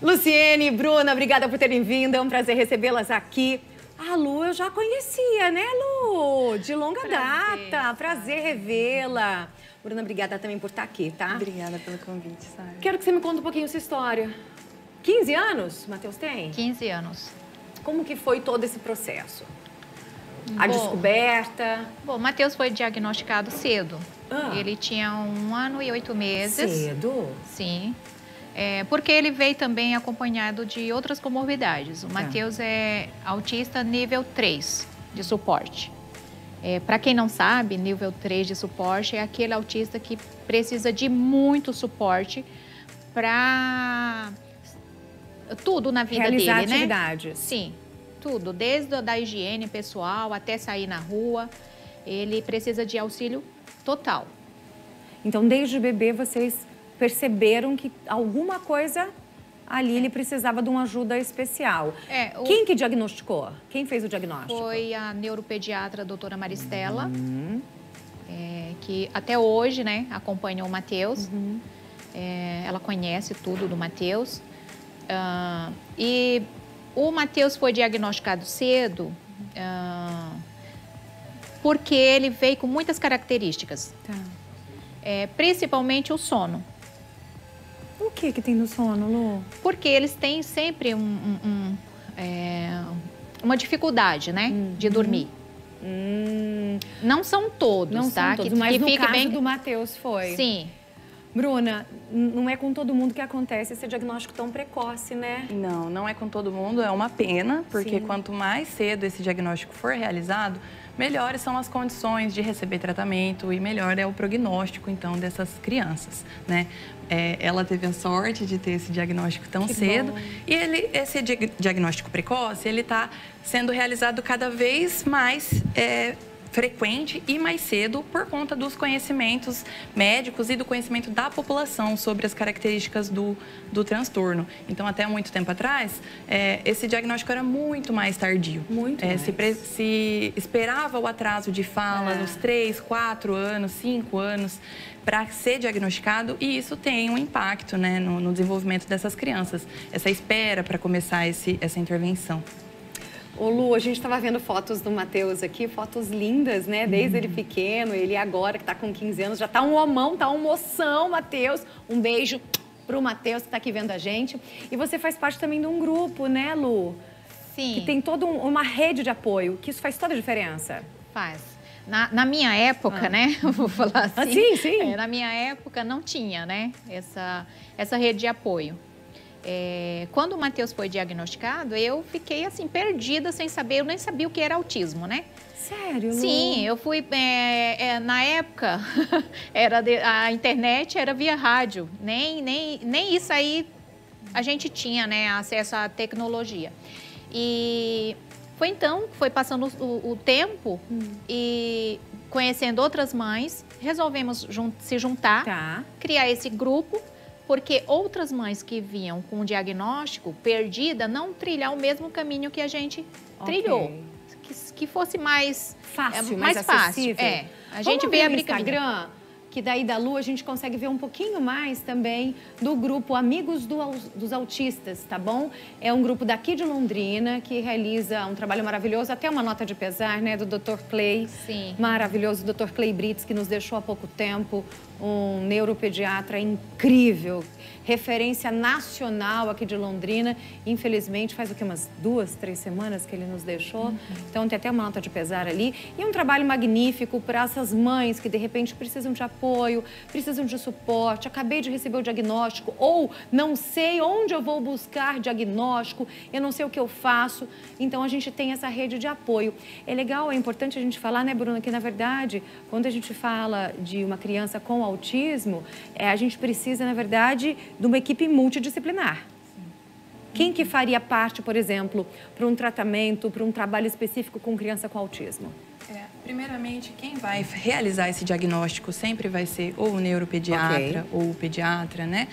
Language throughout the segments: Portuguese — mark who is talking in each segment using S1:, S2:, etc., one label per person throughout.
S1: Luciene, Bruna, obrigada por terem vindo. É um prazer recebê-las aqui. A Lu eu já conhecia, né, Lu? De longa data. Prazer revê-la. Bruna, obrigada também por estar aqui, tá?
S2: Obrigada pelo convite, Sara.
S1: Quero que você me conte um pouquinho sua história. 15 anos, Matheus tem?
S3: 15 anos.
S1: Como que foi todo esse processo? A descoberta?
S3: Bom, Matheus foi diagnosticado cedo.
S1: Ah.
S3: Ele tinha 1 ano e 8 meses.
S1: Cedo?
S3: Sim. Porque ele veio também acompanhado de outras comorbidades. O Matheus é autista nível 3 de suporte. Para quem não sabe, nível 3 de suporte é aquele autista que precisa de muito suporte para tudo na vida dele, né?
S1: Realizar atividades.
S3: Sim, tudo. Desde a higiene pessoal até sair na rua, ele precisa de auxílio total.
S1: Então, desde bebê, vocês perceberam que alguma coisa ali ele precisava de uma ajuda especial. Quem que diagnosticou? Quem fez o diagnóstico?
S3: Foi a neuropediatra doutora Maristela, que até hoje, né, acompanhou o Matheus. Ela conhece tudo do Matheus. E o Matheus foi diagnosticado cedo porque ele veio com muitas características.
S1: Tá.
S3: Principalmente o sono.
S1: O que tem no sono, Lu?
S3: Porque eles têm sempre uma dificuldade, né, de dormir. Não são todos,
S1: não
S3: tá?
S1: São todos, mas no caso do Matheus foi.
S3: Sim.
S1: Bruna, não é com todo mundo que acontece esse diagnóstico tão precoce, né?
S2: Não, não é com todo mundo, é uma pena, porque quanto mais cedo esse diagnóstico for realizado, melhores são as condições de receber tratamento e melhor é o prognóstico, então, dessas crianças, né? Ela teve a sorte de ter esse diagnóstico tão cedo e esse diagnóstico precoce, ele está sendo realizado cada vez mais frequente e mais cedo por conta dos conhecimentos médicos e do conhecimento da população sobre as características do transtorno. Então, até muito tempo atrás, esse diagnóstico era muito mais tardio.
S1: Muito mais.
S2: Se esperava o atraso de fala nos 3, 4 anos, 5 anos para ser diagnosticado e isso tem um impacto, né, no desenvolvimento dessas crianças. Essa espera para começar essa intervenção.
S1: Ô Lu, a gente estava vendo fotos do Matheus aqui, fotos lindas, né? Desde ele pequeno, ele agora que está com 15 anos, já está um homão, tá um moção, Matheus. Um beijo pro Matheus que está aqui vendo a gente. E você faz parte também de um grupo, né, Lu?
S3: Sim.
S1: Que tem toda uma rede de apoio, que isso faz toda a diferença.
S3: Faz. Na minha época, né? Vou falar assim.
S1: Sim.
S3: Na minha época não tinha, né? Essa rede de apoio. Quando o Matheus foi diagnosticado, eu fiquei assim, perdida, sem saber, eu nem sabia o que era autismo, né?
S1: Sério, Lu?
S3: Sim, eu fui, na época, a internet era via rádio, nem isso aí a gente tinha, né, acesso à tecnologia. E foi então, foi passando o tempo e conhecendo outras mães, resolvemos se juntar, criar esse grupo, porque outras mães que vinham com o diagnóstico perdida não trilhar o mesmo caminho que a gente trilhou. Que fosse mais
S1: fácil,
S3: mais
S1: acessível.
S3: Fácil. A gente vê a
S1: Instagram, que daí da Lu a gente consegue ver um pouquinho mais também do grupo Amigos dos Autistas, tá bom? É um grupo daqui de Londrina que realiza um trabalho maravilhoso, até uma nota de pesar, né, do Dr. Clay.
S3: Sim.
S1: Maravilhoso, Dr. Clay Brits, que nos deixou há pouco tempo, um neuropediatra incrível, referência nacional aqui de Londrina. Infelizmente, faz o que, umas 2, 3 semanas que ele nos deixou. Então, tem até uma nota de pesar ali. E é um trabalho magnífico para essas mães que, de repente, precisam de apoio, precisam de suporte. Acabei de receber o diagnóstico ou não sei onde eu vou buscar diagnóstico, eu não sei o que eu faço. Então, a gente tem essa rede de apoio. É legal, é importante a gente falar, né, Bruna, que, na verdade, quando a gente fala de uma criança com autismo, a gente precisa, na verdade, de uma equipe multidisciplinar. Quem que faria parte, por exemplo, para um tratamento, para um trabalho específico com criança com autismo?
S2: Primeiramente, quem vai realizar esse diagnóstico sempre vai ser ou o neuropediatra ou o pediatra, né?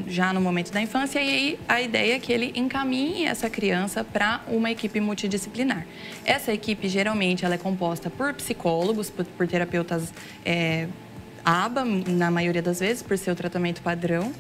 S2: Já no momento da infância, e aí a ideia é que ele encaminhe essa criança para uma equipe multidisciplinar. Essa equipe, geralmente, ela é composta por psicólogos, por terapeutas ABA, na maioria das vezes, por ser o tratamento padrão.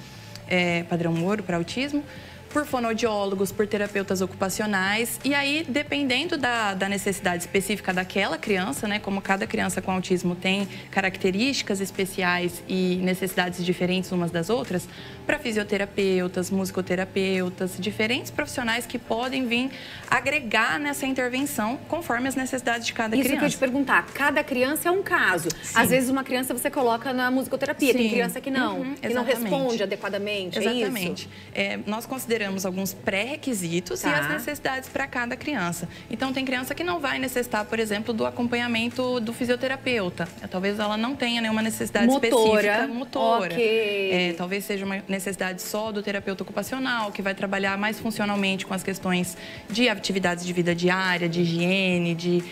S2: padrão ouro para autismo, por fonoaudiólogos, por terapeutas ocupacionais. E aí, dependendo da necessidade específica daquela criança, né, como cada criança com autismo tem características especiais e necessidades diferentes umas das outras, para fisioterapeutas, musicoterapeutas, diferentes profissionais que podem vir agregar nessa intervenção conforme as necessidades de cada criança.
S1: Isso que eu ia te perguntar, cada criança é um caso. Sim. Às vezes uma criança você coloca na musicoterapia, tem criança que não, que não responde adequadamente,
S2: exatamente. É isso? Nós consideramos alguns pré-requisitos e as necessidades para cada criança. Então, tem criança que não vai necessitar, por exemplo, do acompanhamento do fisioterapeuta. Talvez ela não tenha nenhuma necessidade específica motora.
S1: Okay.
S2: Talvez seja uma necessidade só do terapeuta ocupacional, que vai trabalhar mais funcionalmente com as questões de atividades de vida diária, de higiene, de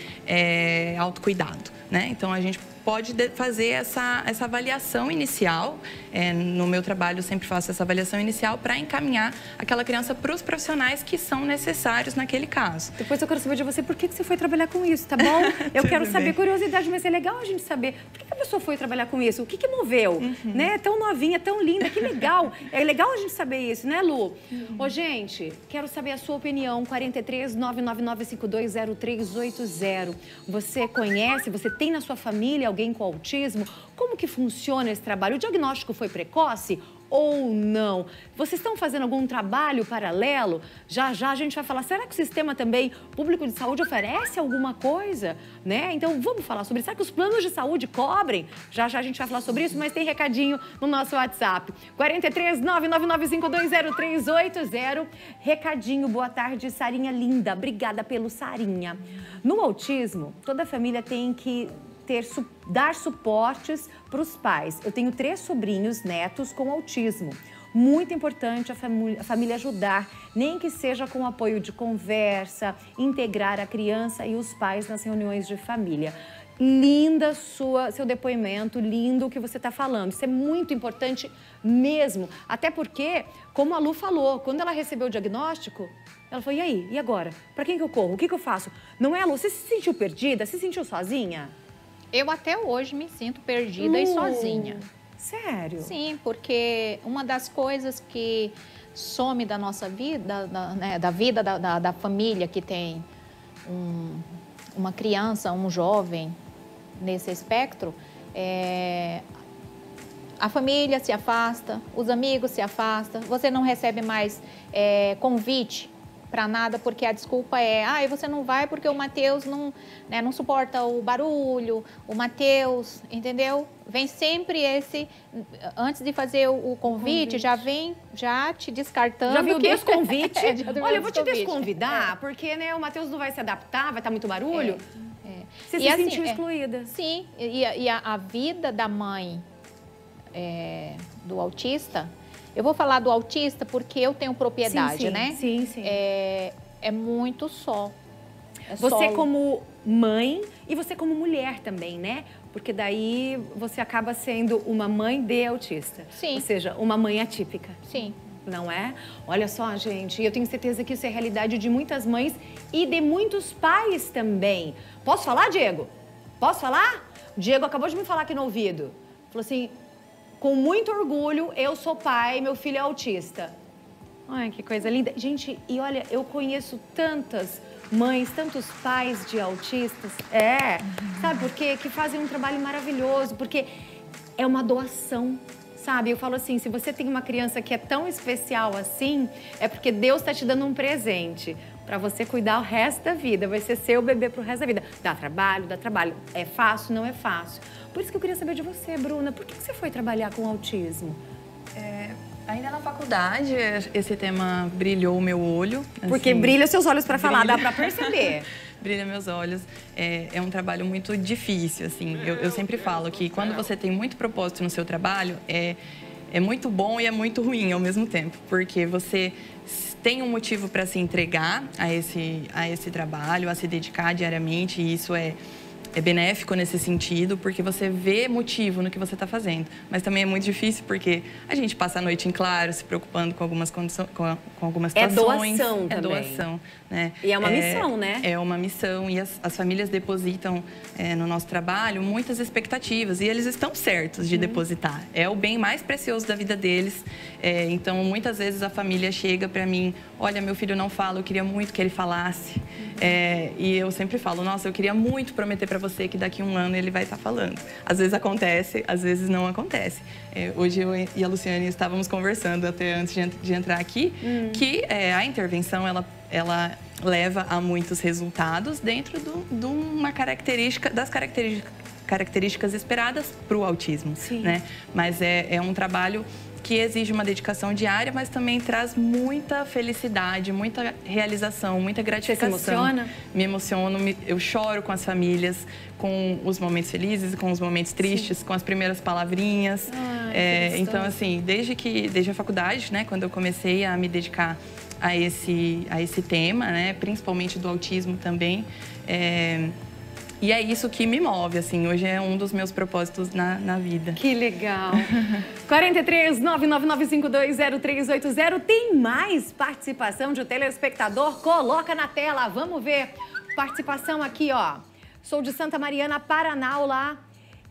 S2: autocuidado, né? Então, a gente pode fazer essa avaliação inicial. No meu trabalho, eu sempre faço essa avaliação inicial para encaminhar aquela criança para os profissionais que são necessários naquele caso.
S1: Depois eu quero saber de você por que você foi trabalhar com isso, tá bom? Eu quero saber, curiosidade, mas é legal a gente saber por que a pessoa foi trabalhar com isso, o que moveu, né? Tão novinha, tão linda, que legal. É legal a gente saber isso, né, Lu? Ô, gente, quero saber a sua opinião, 43 999 520380. Você conhece, você tem na sua família alguém com autismo? Como que funciona esse trabalho? O diagnóstico foi precoce ou não? Vocês estão fazendo algum trabalho paralelo? Já já a gente vai falar, será que o sistema também público de saúde oferece alguma coisa? Né? Então vamos falar sobre isso. Será que os planos de saúde cobrem? Já já a gente vai falar sobre isso, mas tem recadinho no nosso WhatsApp. 43 999 520380. Recadinho, boa tarde, Sarinha linda. Obrigada pelo Sarinha. No autismo, toda família tem que dar suportes para os pais. Eu tenho 3 sobrinhos netos com autismo. Muito importante a família ajudar, nem que seja com apoio de conversa, integrar a criança e os pais nas reuniões de família. Linda seu depoimento, lindo o que você está falando. Isso é muito importante mesmo. Até porque, como a Lu falou, quando ela recebeu o diagnóstico, ela falou, e aí? E agora? Para quem que eu corro? O que eu faço? Não é, Lu? Você se sentiu perdida? Se sentiu sozinha?
S3: Eu até hoje me sinto perdida e sozinha.
S1: Sério?
S3: Sim, porque uma das coisas que some da nossa vida, da vida da família que tem uma criança, um jovem nesse espectro, a família se afasta, os amigos se afastam, você não recebe mais convite para nada, porque a desculpa é, você não vai porque o Matheus não suporta o barulho, o Matheus, entendeu? Vem sempre antes de fazer o convite, já vem te descartando.
S1: Já viu o desconvite? Olha, eu vou te desconvidar, porque né, o Matheus não vai se adaptar, vai estar muito barulho. Você se sentiu excluída.
S3: Sim, e a vida da mãe do autista... Eu vou falar do autista porque eu tenho propriedade, né?
S1: Sim, sim.
S3: É muito só.
S1: Você como mãe e você como mulher também, né? Porque daí você acaba sendo uma mãe de autista.
S3: Sim.
S1: Ou seja, uma mãe atípica.
S3: Sim.
S1: Não é? Olha só, gente, eu tenho certeza que isso é realidade de muitas mães e de muitos pais também. Posso falar, Diego? Posso falar? O Diego acabou de me falar aqui no ouvido. Falou assim... Com muito orgulho, eu sou pai, meu filho é autista. Ai, que coisa linda. Gente, e olha, eu conheço tantas mães, tantos pais de autistas. Sabe por quê? Que fazem um trabalho maravilhoso, porque é uma doação, sabe? Eu falo assim, se você tem uma criança que é tão especial assim, é porque Deus está te dando um presente para você cuidar o resto da vida. Vai ser seu bebê pro resto da vida. Dá trabalho, dá trabalho. É fácil? Não é fácil. Por isso que eu queria saber de você, Bruna. Por que você foi trabalhar com autismo?
S2: Ainda na faculdade, esse tema brilhou o meu olho. Assim,
S1: porque brilha seus olhos para falar, dá para perceber.
S2: Brilha meus olhos. É um trabalho muito difícil, assim. Eu sempre falo que quando você tem muito propósito no seu trabalho, é muito bom e é muito ruim ao mesmo tempo. Porque você tem um motivo para se entregar a esse trabalho, a se dedicar diariamente, e isso é benéfico nesse sentido, porque você vê motivo no que você está fazendo. Mas também é muito difícil, porque a gente passa a noite em claro, se preocupando com algumas condições, com algumas situações.
S1: É doação também.
S2: É doação, né?
S1: E é uma missão, né?
S2: É uma missão, e as famílias depositam no nosso trabalho muitas expectativas, e eles estão certos de depositar. É o bem mais precioso da vida deles. Então, muitas vezes a família chega para mim, olha, meu filho não fala, eu queria muito que ele falasse. E eu sempre falo, nossa, eu queria muito prometer para você que daqui a um ano ele vai estar falando. Às vezes acontece, às vezes não acontece. Hoje eu e a Luciane estávamos conversando até antes de entrar aqui, que a intervenção, ela leva a muitos resultados dentro de uma característica, das características esperadas para o autismo, né? Mas é um trabalho que exige uma dedicação diária, mas também traz muita felicidade, muita realização, muita gratificação.
S1: Você se emociona?
S2: Me emociono, eu choro com as famílias, com os momentos felizes, com os momentos tristes, com as primeiras palavrinhas. Então, assim, desde a faculdade, né, quando eu comecei a me dedicar a esse tema, né, principalmente do autismo também, e é isso que me move, assim, hoje é um dos meus propósitos na vida.
S1: Que legal! 43 999520380. Tem mais participação de um telespectador? Coloca na tela, vamos ver. Participação aqui, ó. Sou de Santa Mariana, Paraná, lá.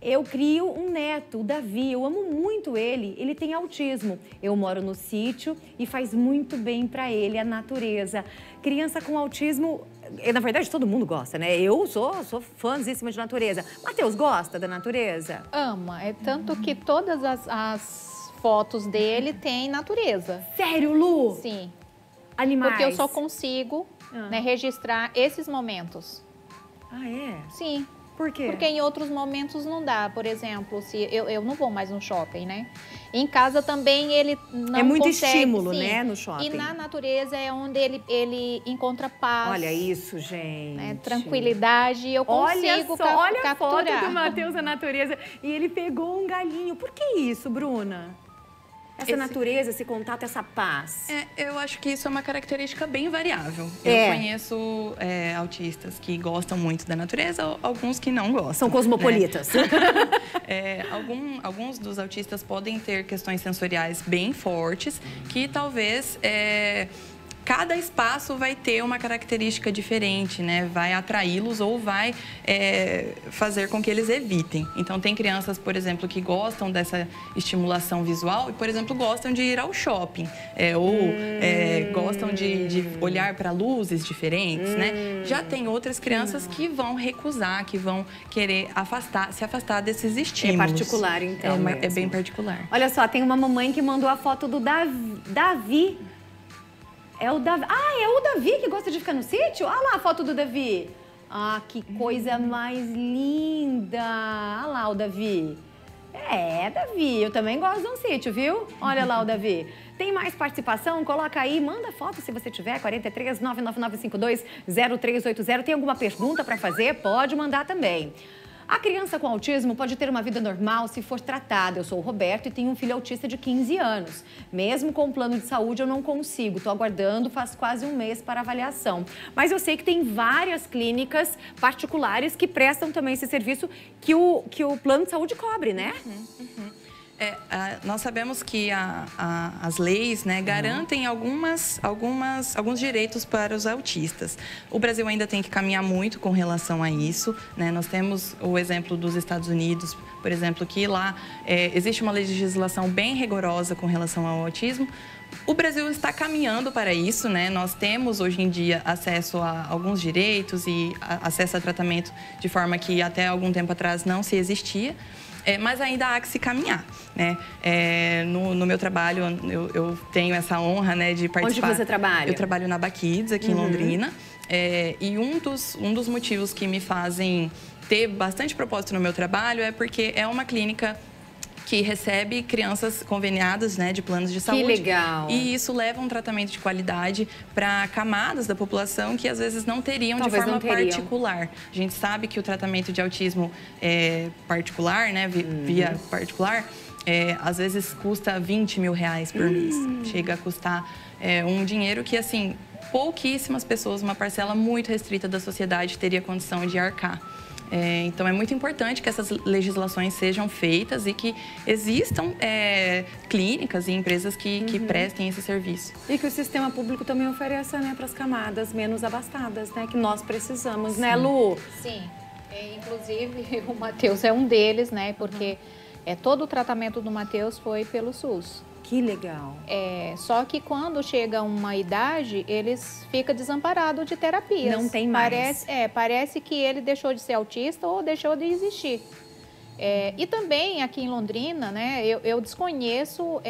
S1: Eu crio um neto, o Davi. Eu amo muito ele. Ele tem autismo. Eu moro no sítio e faz muito bem pra ele a natureza. Criança com autismo, na verdade, todo mundo gosta, né? Eu sou fãzíssima de natureza. Matheus, gosta da natureza?
S3: Ama. É tanto que todas as fotos dele tem natureza.
S1: Sério, Lu?
S3: Sim.
S1: Animais?
S3: Porque eu só consigo registrar esses momentos.
S1: Ah, é?
S3: Sim.
S1: Por quê?
S3: Porque em outros momentos não dá. Por exemplo, se eu não vou mais no shopping, né? Em casa também ele não consegue.
S1: É muito estímulo, né, no shopping.
S3: E na natureza é onde ele encontra paz.
S1: Olha isso, gente.
S3: Né? Tranquilidade. Eu consigo
S1: olha
S3: capturar.
S1: A foto do Matheus na natureza. E ele pegou um galinho. Por que isso, Bruna? Essa natureza, esse contato, essa paz.
S2: Eu acho que isso é uma característica bem variável. Eu conheço autistas que gostam muito da natureza, alguns que não gostam.
S1: São cosmopolitas.
S2: Né? Alguns dos autistas podem ter questões sensoriais bem fortes, que talvez cada espaço vai ter uma característica diferente, né? Vai atraí-los ou vai fazer com que eles evitem. Então, tem crianças, por exemplo, que gostam dessa estimulação visual e, por exemplo, gostam de ir ao shopping. Gostam de olhar para luzes diferentes, né? Já tem outras crianças que vão recusar, que vão querer se afastar desses estímulos.
S1: É particular, então.
S2: É bem particular.
S1: Olha só, tem uma mamãe que mandou a foto do Davi. É o Davi. Ah, é o Davi que gosta de ficar no sítio? Olha lá a foto do Davi. Ah, que coisa mais linda. Olha lá o Davi. Davi, eu também gosto de um sítio, viu? Olha lá o Davi. Tem mais participação? Coloca aí, manda foto se você tiver, 43 999520380. Tem alguma pergunta para fazer? Pode mandar também. A criança com autismo pode ter uma vida normal se for tratada. Eu sou o Roberto e tenho um filho autista de 15 anos. Mesmo com o plano de saúde, eu não consigo. Estou aguardando faz quase um mês para avaliação. Mas eu sei que tem várias clínicas particulares que prestam também esse serviço que o plano de saúde cobre, né?
S2: Nós sabemos que as leis, né, garantem alguns direitos para os autistas. O Brasil ainda tem que caminhar muito com relação a isso, né? Nós temos o exemplo dos Estados Unidos, por exemplo, que lá existe uma legislação bem rigorosa com relação ao autismo. O Brasil está caminhando para isso, né? Nós temos hoje em dia acesso a alguns direitos e acesso a tratamento de forma que até algum tempo atrás não se existia. Mas ainda há que se caminhar, né? No meu trabalho, eu tenho essa honra, né, de participar.
S1: Onde você trabalha?
S2: Eu trabalho na Baquids, aqui em Londrina. E um dos motivos que me fazem ter bastante propósito no meu trabalho é porque é uma clínica que recebe crianças conveniadas, né, de planos de saúde.
S1: Que legal!
S2: E isso leva um tratamento de qualidade para camadas da população que às vezes não teriam de forma particular. A gente sabe que o tratamento de autismo particular, né, via particular, às vezes custa 20 mil reais por mês. Chega a custar um dinheiro que, assim, pouquíssimas pessoas, uma parcela muito restrita da sociedade teria condição de arcar. Então, é muito importante que essas legislações sejam feitas e que existam clínicas e empresas que prestem esse serviço.
S1: E que o sistema público também ofereça, né, para as camadas menos abastadas, né, que nós precisamos, né, Lu?
S3: Sim, inclusive o Matheus é um deles, né, porque todo o tratamento do Matheus foi pelo SUS.
S1: Que legal.
S3: Só que quando chega uma idade, eles ficam desamparados de terapias.
S1: Não tem mais.
S3: Parece que ele deixou de ser autista ou deixou de existir. E também aqui em Londrina, né, eu desconheço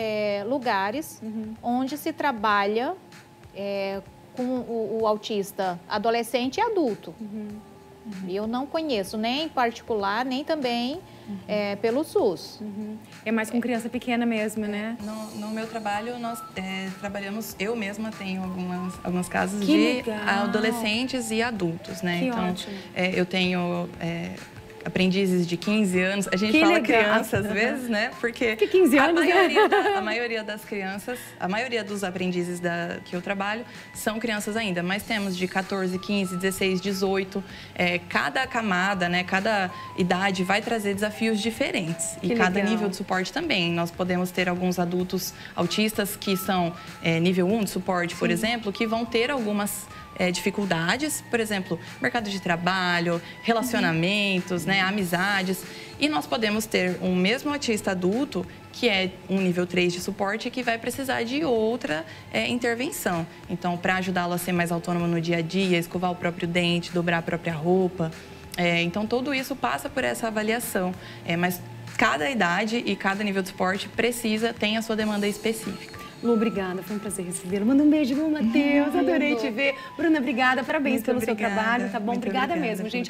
S3: lugares onde se trabalha com o autista adolescente e adulto. Eu não conheço nem particular, nem também pelo SUS.
S1: É mais com criança pequena mesmo, né?
S2: No meu trabalho, nós trabalhamos, eu mesma tenho alguns casos
S1: que
S2: de
S1: legal.
S2: Adolescentes e adultos, né?
S1: Que
S2: então,
S1: ótimo.
S2: Eu tenho aprendizes de 15 anos. A gente
S1: que
S2: fala
S1: legal.
S2: criança às vezes, né? Porque
S1: que 15 anos,
S2: a maioria das crianças, a maioria dos aprendizes que eu trabalho são crianças ainda, mas temos de 14, 15, 16, 18. Cada camada, né? Cada idade vai trazer desafios diferentes.
S1: Que
S2: e cada
S1: legal.
S2: nível de suporte também. Nós podemos ter alguns adultos autistas que são nível 1 de suporte, por exemplo, que vão ter algumas dificuldades, por exemplo, mercado de trabalho, relacionamentos, né, amizades. E nós podemos ter um mesmo autista adulto que é um nível 3 de suporte que vai precisar de outra intervenção. Então, para ajudá-lo a ser mais autônomo no dia a dia, escovar o próprio dente, dobrar a própria roupa. Então, tudo isso passa por essa avaliação. Mas cada idade e cada nível de suporte tem a sua demanda específica.
S1: Lu, obrigada, foi um prazer recebê-lo. Manda um beijo no Matheus, adorei te ver. Bruna, obrigada, parabéns pelo seu trabalho, tá bom? Obrigada mesmo, gente.